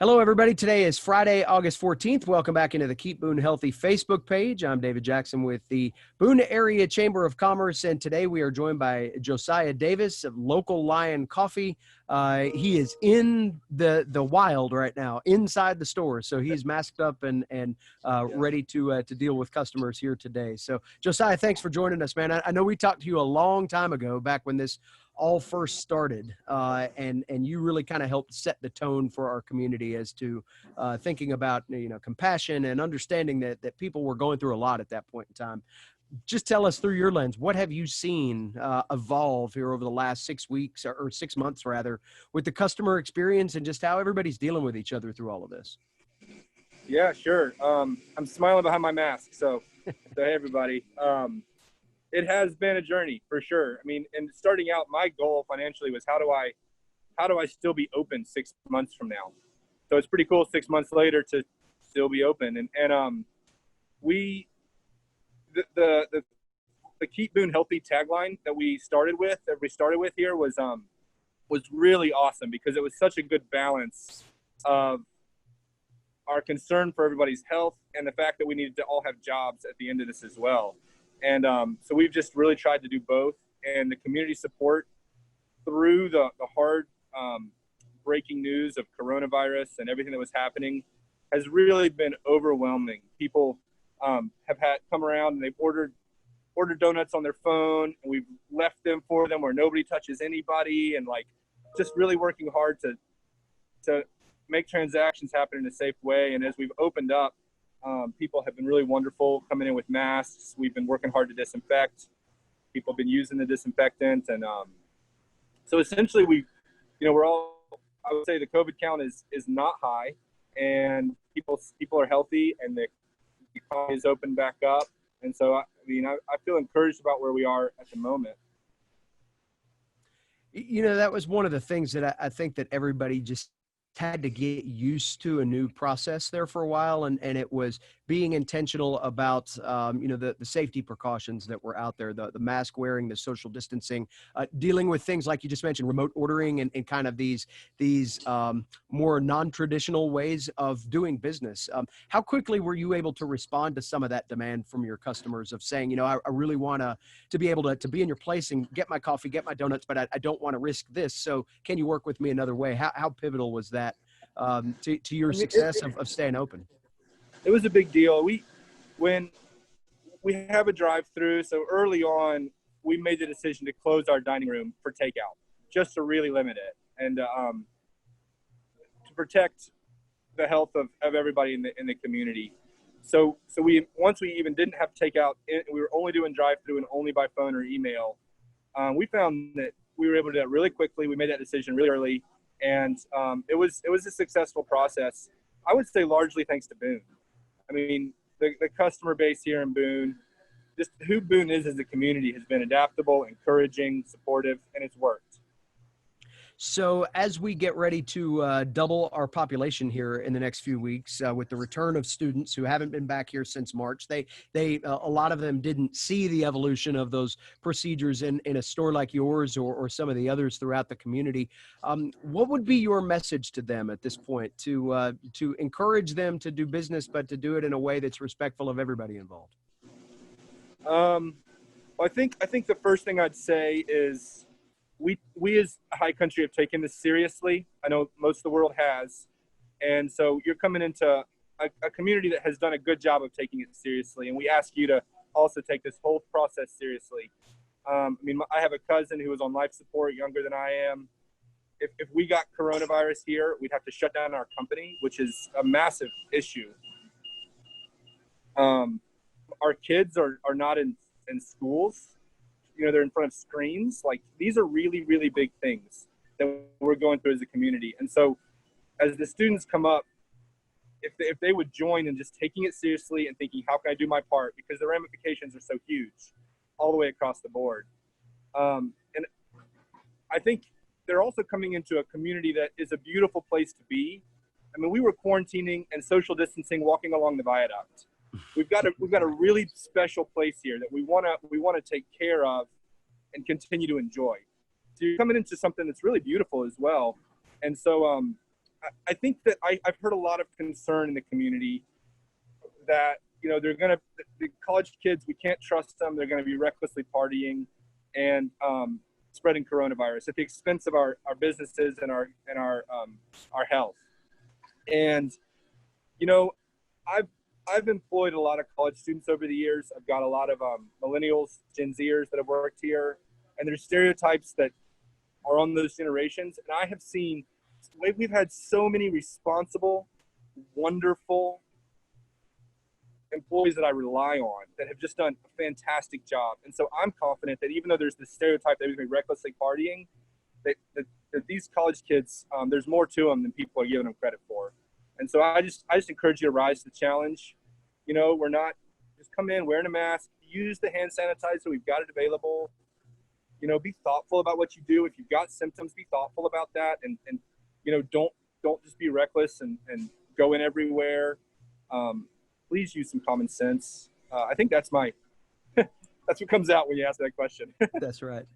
Hello, everybody. Today is Friday, August 14th. Welcome back into the Keep Boone Healthy Facebook page. I'm David Jackson with the Boone Area Chamber of Commerce, and today we are joined by Josiah Davis of Local Lion Coffee. He is in the wild right now, inside the store, so he's masked up and ready to deal with customers here today. So, Josiah, thanks for joining us, man. I know we talked to you a long time ago, back when this all first started, and you really kind of helped set the tone for our community as to thinking about compassion and understanding that people were going through a lot at that point in time. Just tell us through your lens, what have you seen evolve here over the last 6 weeks or 6 months rather, with the customer experience and just how everybody's dealing with each other through all of this? Yeah, sure. I'm smiling behind my mask, so hey everybody. It has been a journey for sure. I mean, and starting out, my goal financially was how do I still be open 6 months from now? So it's pretty cool 6 months later to still be open. And the Keep Boone Healthy tagline that we started with here was really awesome, because it was such a good balance of our concern for everybody's health and the fact that we needed to all have jobs at the end of this as well. And so we've just really tried to do both, and the community support through the hard breaking news of coronavirus and everything that was happening has really been overwhelming. People have had come around and they've ordered donuts on their phone, and we've left them for them where nobody touches anybody, and like just really working hard to make transactions happen in a safe way. And as we've opened up, people have been really wonderful coming in with masks. We've been working hard to disinfect. People have been using the disinfectant. And so essentially we're all, I would say the COVID count is not high, and people are healthy, and the economy is open back up. And so, I feel encouraged about where we are at the moment. That was one of the things that I think that everybody just had to get used to, a new process there for a while, and it was being intentional about the safety precautions that were out there, the mask wearing, the social distancing, dealing with things like you just mentioned, remote ordering, and kind of these more non-traditional ways of doing business. How quickly were you able to respond to some of that demand from your customers of saying, I really want to be able to be in your place and get my coffee, get my donuts, but I don't want to risk this, so can you work with me another way? How pivotal was that to your success of staying open? It was a big deal. When we have a drive-through, so early on, we made the decision to close our dining room for takeout, just to really limit it, and to protect the health of everybody in the community. So once we even didn't have takeout, we were only doing drive-through and only by phone or email. We found that we were able to do that really quickly. We made that decision really early, and it was a successful process. I would say largely thanks to Boone. I mean, the customer base here in Boone, just who Boone is as a community, has been adaptable, encouraging, supportive, and it's worked. So as we get ready to double our population here in the next few weeks, with the return of students who haven't been back here since March, they a lot of them didn't see the evolution of those procedures in a store like yours or some of the others throughout the community. What would be your message to them at this point to encourage them to do business, but to do it in a way that's respectful of everybody involved? I think the first thing I'd say is, we as a high country have taken this seriously. I know most of the world has. And so you're coming into a community that has done a good job of taking it seriously. And we ask you to also take this whole process seriously. I have a cousin who was on life support, younger than I am. If we got coronavirus here, we'd have to shut down our company, which is a massive issue. Our kids are not in schools. They're in front of screens. Like, these are really, really big things that we're going through as a community. And so as the students come up, if they would join in just taking it seriously and thinking, how can I do my part? Because the ramifications are so huge all the way across the board. And I think they're also coming into a community that is a beautiful place to be. I mean, we were quarantining and social distancing walking along the viaduct. We've got a really special place here that we want to take care of and continue to enjoy. So you're coming into something that's really beautiful as well. And so I think that I've heard a lot of concern in the community that, the college kids, we can't trust them. They're going to be recklessly partying and spreading coronavirus at the expense of our businesses and our health. And, I've employed a lot of college students over the years. I've got a lot of millennials, Gen Zers that have worked here, and there's stereotypes that are on those generations. And I have seen, we've had so many responsible, wonderful employees that I rely on that have just done a fantastic job. And so I'm confident that even though there's this stereotype that he's going to be recklessly partying, that these college kids, there's more to them than people are giving them credit for. And so I just encourage you to rise to the challenge. We're not just come in wearing a mask, use the hand sanitizer. We've got it available. Be thoughtful about what you do. If you've got symptoms, be thoughtful about that. And don't just be reckless and go in everywhere. Please use some common sense. I think that's that's what comes out when you ask that question. That's right.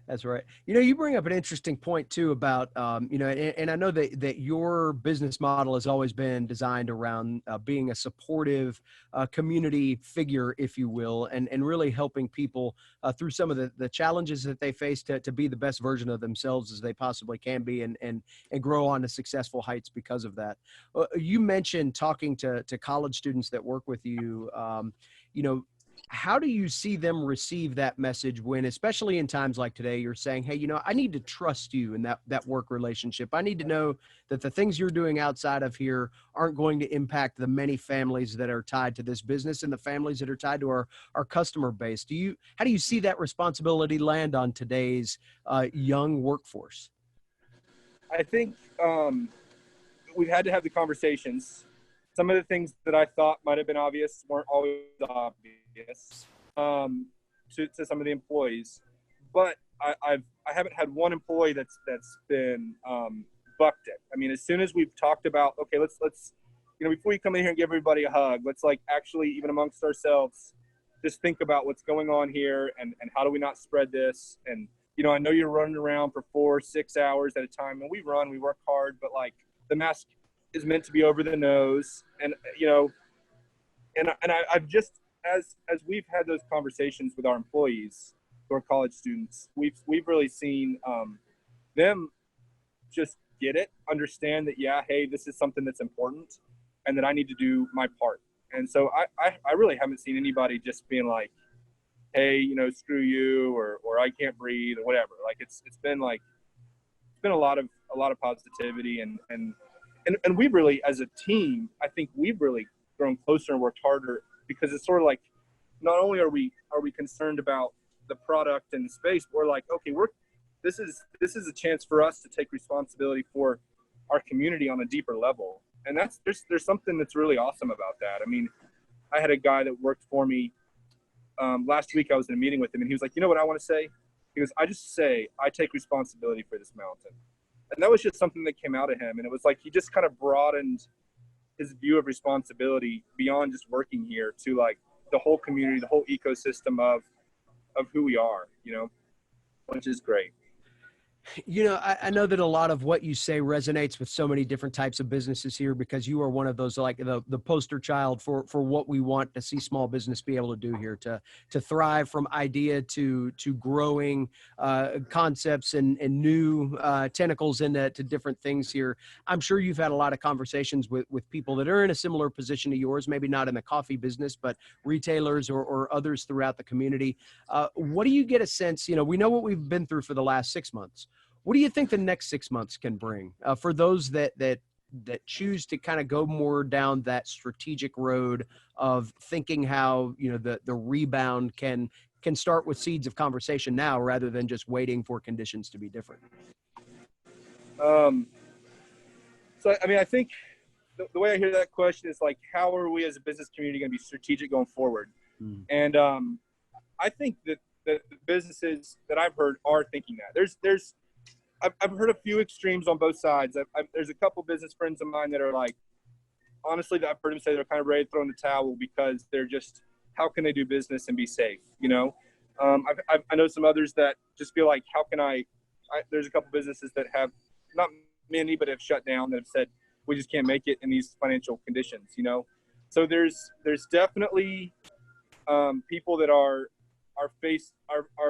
That's right. You bring up an interesting point too about, and I know that your business model has always been designed around being a supportive community figure, if you will, and really helping people through some of the challenges that they face to be the best version of themselves as they possibly can be and grow on to successful heights because of that. You mentioned talking to college students that work with you, how do you see them receive that message when, especially in times like today, you're saying, hey, I need to trust you in that work relationship. I need to know that the things you're doing outside of here aren't going to impact the many families that are tied to this business and the families that are tied to our customer base. How do you see that responsibility land on today's young workforce? I think we've had to have the conversations. Some of the things that I thought might have been obvious weren't always obvious to some of the employees, but I haven't had one employee that's been bucked it. I mean, as soon as we've talked about, okay, let's before you come in here and give everybody a hug, let's actually even amongst ourselves just think about what's going on here and how do we not spread this. And I know you're running around for 4-6 hours at a time, and we work hard, but the mask is meant to be over the nose. And I've just, as we've had those conversations with our employees, who are college students, we've really seen them just get it, understand that, hey, this is something that's important and that I need to do my part. And so I really haven't seen anybody just being like, hey, screw you, or I can't breathe, or whatever. It's been a lot of positivity, and we've really, as a team, I think we've really grown closer and worked harder, because it's sort of not only are we concerned about the product and the space, but we're okay, this is a chance for us to take responsibility for our community on a deeper level. And there's something that's really awesome about that. I mean, I had a guy that worked for me last week. I was in a meeting with him, and he was like, you know what I want to say? He goes, I just say I take responsibility for this mountain. And that was just something that came out of him. And it was he just kind of broadened his view of responsibility beyond just working here to the whole community, the whole ecosystem of who we are, which is great. I know that a lot of what you say resonates with so many different types of businesses here, because you are one of those, the poster child for what we want to see small business be able to do here, to thrive from idea to growing concepts and new tentacles into different things here. I'm sure you've had a lot of conversations with people that are in a similar position to yours, maybe not in the coffee business, but retailers or others throughout the community. What do you get a sense, we know what we've been through for the last 6 months. What do you think the next 6 months can bring for those that choose to kind of go more down that strategic road of thinking how, the rebound can start with seeds of conversation now, rather than just waiting for conditions to be different? So, I mean, I think the way I hear that question is how are we as a business community going to be strategic going forward? And I think that the businesses that I've heard are thinking that. I've heard a few extremes on both sides. There's a couple business friends of mine that are honestly, I've heard them say they're kind of ready to throw in the towel, because they're just, how can they do business and be safe? I know some others that just feel how can there's a couple businesses that have, not many, but have shut down, that have said, we just can't make it in these financial conditions, you know? So there's definitely people that are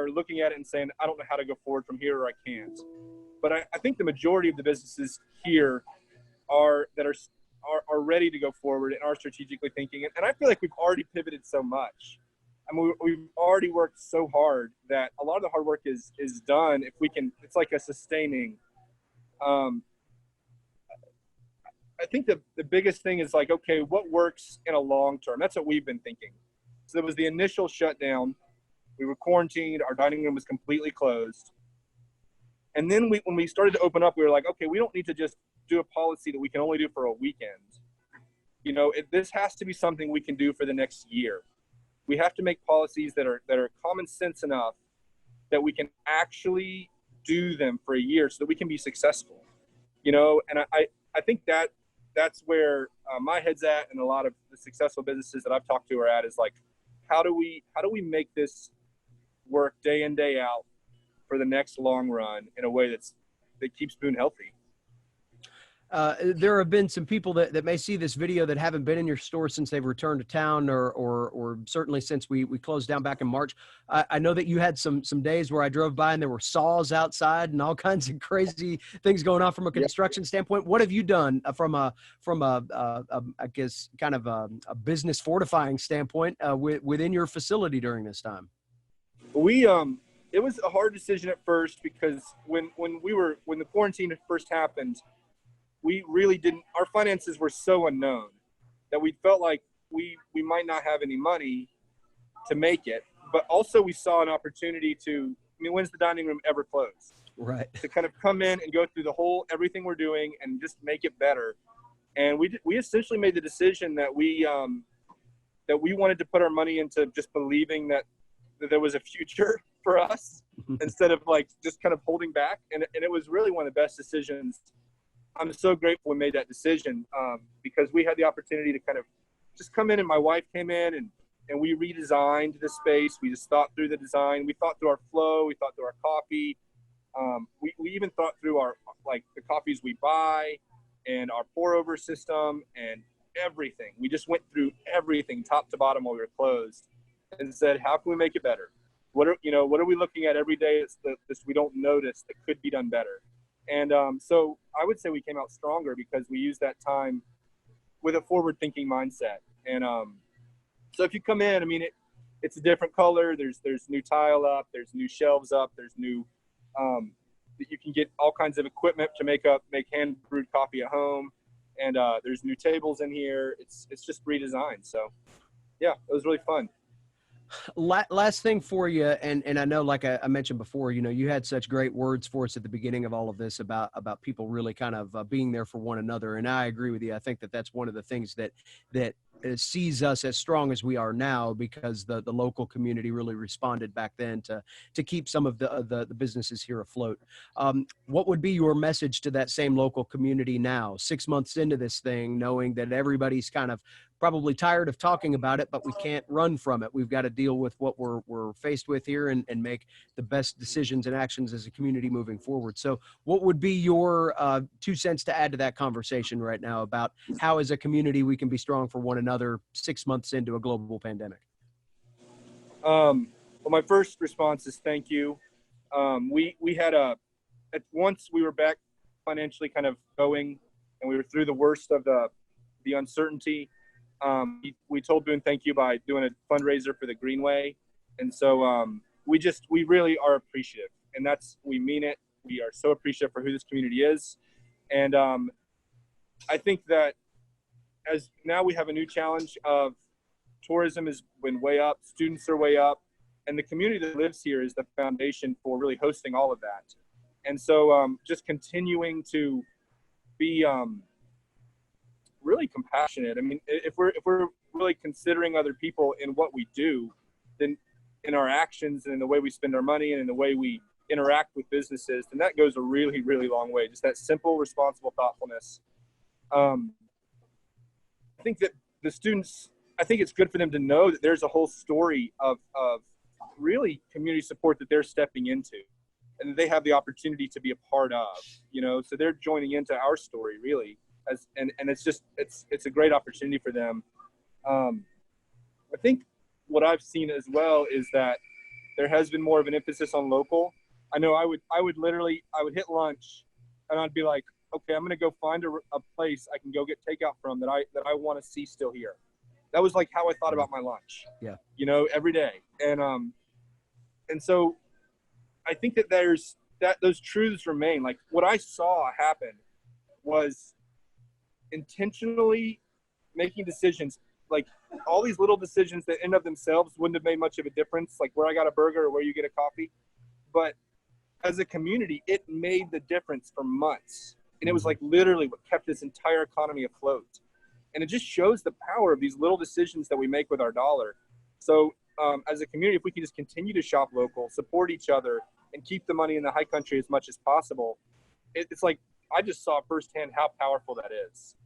looking at it and saying, I don't know how to go forward from here, or I can't. But I think the majority of the businesses here are ready to go forward and are strategically thinking. And I feel like we've already pivoted so much. I mean, we've already worked so hard that a lot of the hard work is done. If we can, it's like a sustaining. I think the biggest thing is like, okay, what works in a long term? That's what we've been thinking. So there was the initial shutdown. We were quarantined. Our dining room was completely closed. And then when we started to open up, we were like, okay, we don't need to just do a policy that we can only do for a weekend. You know, this has to be something we can do for the next year. We have to make policies that are common sense enough that we can actually do them for a year so that we can be successful. You know, and I think that's where my head's at, and a lot of the successful businesses that I've talked to are at, is like, how do we make this work day in, day out for the next long run in a way that keeps Boone healthy? There have been some people that may see this video that haven't been in your store since they've returned to town, or certainly since we closed down back in March. I know that you had some days where I drove by and there were saws outside and all kinds of crazy things going on from a construction standpoint. What have you done from a I guess kind of a business fortifying standpoint within your facility during this time? It was a hard decision at first, because when the quarantine first happened, we really didn't, our finances were so unknown that we felt like we might not have any money to make it. But also we saw an opportunity when's the dining room ever closed? Right. To kind of come in and go through everything we're doing and just make it better. And we essentially made the decision that we wanted to put our money into just believing that there was a future for us instead of like just kind of holding back. And it was really one of the best decisions. I'm so grateful we made that decision, because we had the opportunity to kind of just come in, and my wife came in and we redesigned the space. We just thought through the design. We thought through our flow. We thought through our coffee. We even thought through the coffees we buy and our pour over system and everything. We just went through everything top to bottom while we were closed and said, how can we make it better? What are we looking at every day that we don't notice that could be done better? And so I would say we came out stronger because we used that time with a forward-thinking mindset. And so if you come in, I mean, it's a different color. There's new tile up. There's new shelves up. There's new you can get all kinds of equipment to make hand-brewed coffee at home. And there's new tables in here. It's just redesigned. So, yeah, it was really fun. Last thing for you, and I know, like I mentioned before, you know, you had such great words for us at the beginning of all of this about people really kind of being there for one another, and I agree with you. I think that's one of the things that sees us as strong as we are now, because the local community really responded back then to keep some of the businesses here afloat. What would be your message to that same local community now, 6 months into this thing, knowing that everybody's kind of probably tired of talking about it, but we can't run from it? We've got to deal with what we're faced with here and make the best decisions and actions as a community moving forward. So what would be your 2 cents to add to that conversation right now about how as a community we can be strong for one another 6 months into a global pandemic? Well, my first response is thank you. We had once we were back financially kind of going, and we were through the worst of the uncertainty. We told Boone thank you by doing a fundraiser for the Greenway. And so we really are appreciative, and we mean it. We are so appreciative for who this community is. And I think that as now we have a new challenge of tourism has been way up, students are way up, and the community that lives here is the foundation for really hosting all of that. And so just continuing to be really compassionate. I mean, if we're really considering other people in what we do, then in our actions and in the way we spend our money and in the way we interact with businesses, then that goes a really, really long way. Just that simple, responsible thoughtfulness. I think that the students, I think it's good for them to know that there's a whole story of really community support that they're stepping into, and they have the opportunity to be a part of, you know, so they're joining into our story really. and it's just, it's a great opportunity for them. I think what I've seen as well is that there has been more of an emphasis on local. I know I would hit lunch and I'd be like, okay, I'm going to go find a place I can go get takeout from that I want to see still here. That was like how I thought about my lunch. Yeah. You know, every day. And so I think that those truths remain. Like what I saw happen was intentionally making decisions, like all these little decisions that in of themselves wouldn't have made much of a difference, like where I got a burger or where you get a coffee. But as a community, it made the difference for months. And it was like literally what kept this entire economy afloat. And it just shows the power of these little decisions that we make with our dollar. So as a community, if we can just continue to shop local, support each other, and keep the money in the high country as much as possible, it's like I just saw firsthand how powerful that is.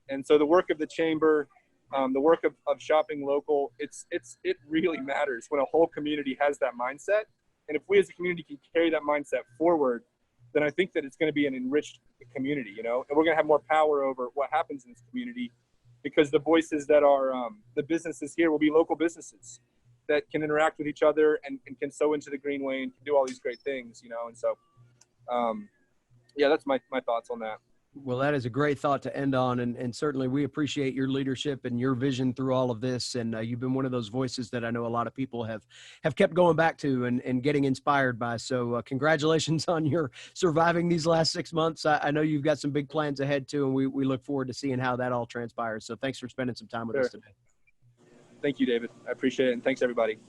And so the work of the chamber, the work of shopping local, it really matters when a whole community has that mindset. And if we as a community can carry that mindset forward, then I think that it's going to be an enriched community, you know, and we're going to have more power over what happens in this community, because the voices that are the businesses here will be local businesses that can interact with each other and can sow into the greenway and can do all these great things, you know. And so, yeah, that's my thoughts on that. Well, that is a great thought to end on. And certainly we appreciate your leadership and your vision through all of this. And you've been one of those voices that I know a lot of people have kept going back to and getting inspired by. So congratulations on your surviving these last 6 months. I know you've got some big plans ahead too, and we look forward to seeing how that all transpires. So thanks for spending some time with us today. Thank you, David. I appreciate it. And thanks everybody.